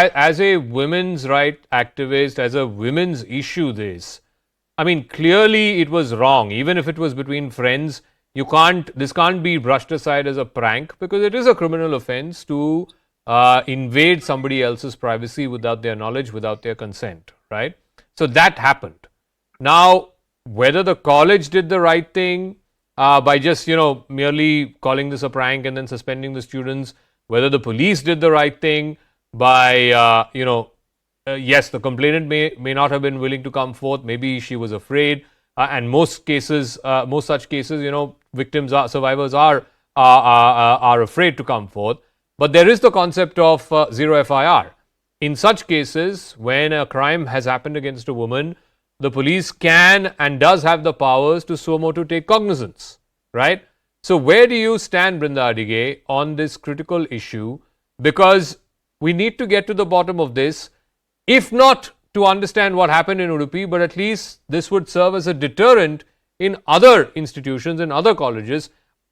as a women's right activist, as a women's issue, I mean, clearly it was wrong. Even if it was between friends, this can't be brushed aside as a prank, because it is a criminal offense to invade somebody else's privacy without their knowledge, without their consent, right? So that happened. Now, whether the college did the right thing by just, merely calling this a prank and then suspending the students, whether the police did the right thing by, yes, the complainant may not have been willing to come forth. Maybe she was afraid. And most such cases, survivors are afraid to come forth. But there is the concept of zero FIR. In such cases, when a crime has happened against a woman, the police can and does have the powers to Suo Moto take cognizance, right? So where do you stand, Brinda Adige, on this critical issue? Because we need to get to the bottom of this, if not to understand what happened in Udupi, but at least this would serve as a deterrent in other institutions, in other colleges,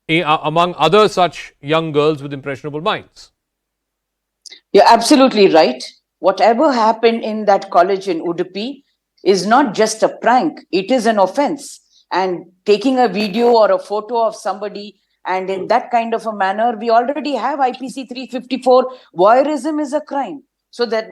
among other such young girls with impressionable minds. You're absolutely right. Whatever happened in that college in Udupi is not just a prank, it is an offense. And taking a video or a photo of somebody and in that kind of a manner, we already have IPC 354, voyeurism is a crime. So that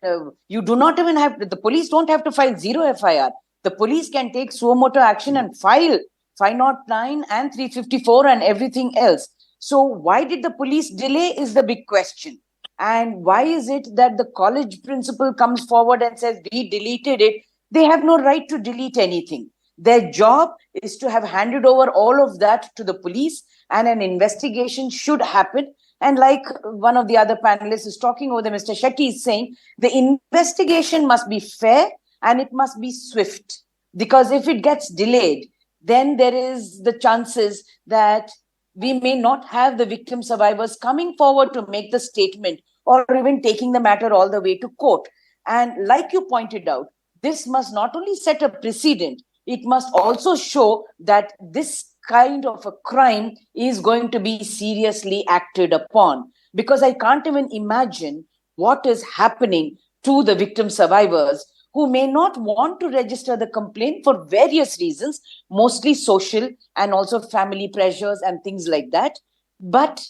you do not even have, the police don't have to file zero FIR. The police can take Suo Moto action and file 509 and 354 and everything else. So why did the police delay is the big question. And why is it that the college principal comes forward and says, we deleted it? They have no right to delete anything. Their job is to have handed over all of that to the police, and an investigation should happen. And like one of the other panelists is talking over, Mr. Shetty is saying, the investigation must be fair and it must be swift. Because if it gets delayed, then there is the chances that we may not have the victim survivors coming forward to make the statement or even taking the matter all the way to court. And like you pointed out, this must not only set a precedent, it must also show that this kind of a crime is going to be seriously acted upon. Because I can't even imagine what is happening to the victim survivors who may not want to register the complaint for various reasons, mostly social and also family pressures and things like that. But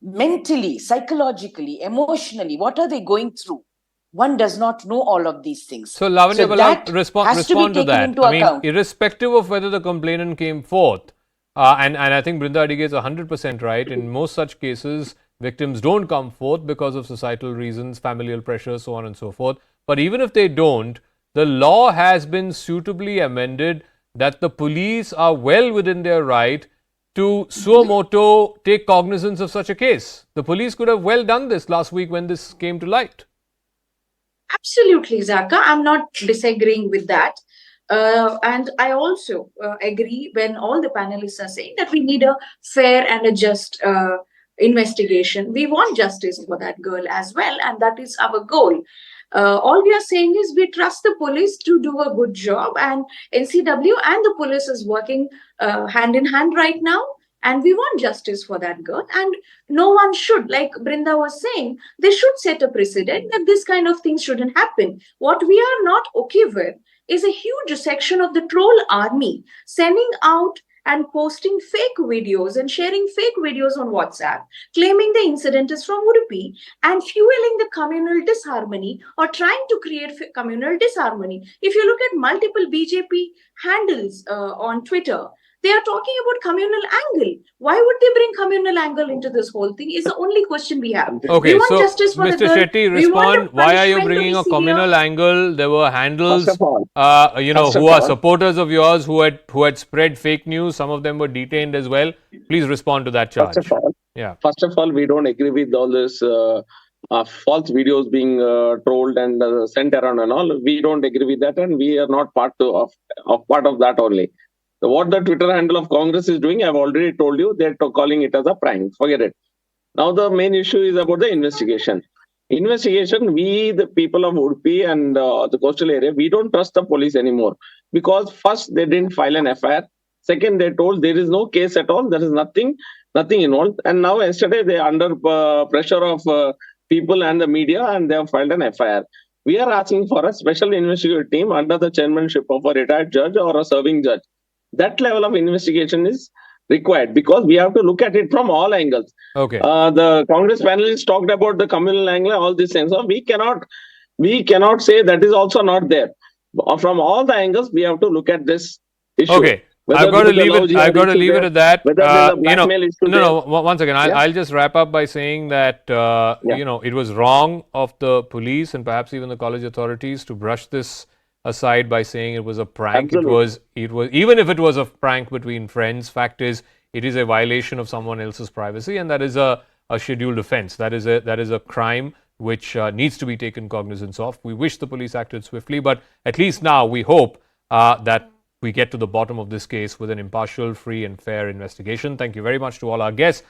mentally, psychologically, emotionally, what are they going through? One does not know all of these things. So, Lavanya, Ballal, respond to that. I mean, irrespective of whether the complainant came forth, and I think Brinda Adige is 100% right, in most such cases, victims don't come forth because of societal reasons, familial pressure, so on and so forth. But even if they don't, the law has been suitably amended that the police are well within their right to Suo Moto take cognizance of such a case. The police could have well done this last week when this came to light. Absolutely, Zakka. I'm not disagreeing with that. And I also agree when all the panelists are saying that we need a fair and a just investigation. We want justice for that girl as well, and that is our goal. All we are saying is we trust the police to do a good job, and NCW and the police is working hand in hand right now. And we want justice for that girl. And no one should, like Brinda was saying, they should set a precedent that this kind of things shouldn't happen. What we are not okay with is a huge section of the troll army sending out and posting fake videos and sharing fake videos on WhatsApp, claiming the incident is from Udupi and fueling the communal disharmony or trying to create communal disharmony. If you look at multiple BJP handles on Twitter, they are talking about communal angle. Why would they bring communal angle into this whole thing is the only question we have. Okay, we want so justice for Mr. the girl. Shetty, respond. Why are you bringing a communal angle? There were handles, who are supporters of yours who had spread fake news. Some of them were detained as well. Please respond to that charge. First of all, we don't agree with all this false videos being trolled and sent around and all. We don't agree with that, and we are not part of that only. So what the Twitter handle of Congress is doing, I've already told you, they're calling it as a prank. Forget it. Now the main issue is about the investigation. We, the people of Udupi and the coastal area, we don't trust the police anymore. Because first, they didn't file an FIR. Second, they told there is no case at all. There is nothing involved. And now yesterday, they are under pressure of people and the media, and they have filed an FIR. We are asking for a special investigative team under the chairmanship of a retired judge or a serving judge. That level of investigation is required because we have to look at it from all angles. Okay. The Congress panelists talked about the communal angle, all these things. So we cannot say that is also not there. From all the angles, we have to look at this issue. Okay. I've got to leave it at that. Whether there's a blackmail issue no. Once again, I'll just wrap up by saying that it was wrong of the police and perhaps even the college authorities to brush this aside by saying it was a prank. Absolutely. It was even if it was a prank between friends. Fact is, it is a violation of someone else's privacy, and that is a scheduled offence. That is a crime which needs to be taken cognizance of. We wish the police acted swiftly, but at least now we hope that we get to the bottom of this case with an impartial, free and fair investigation. Thank you very much to all our guests.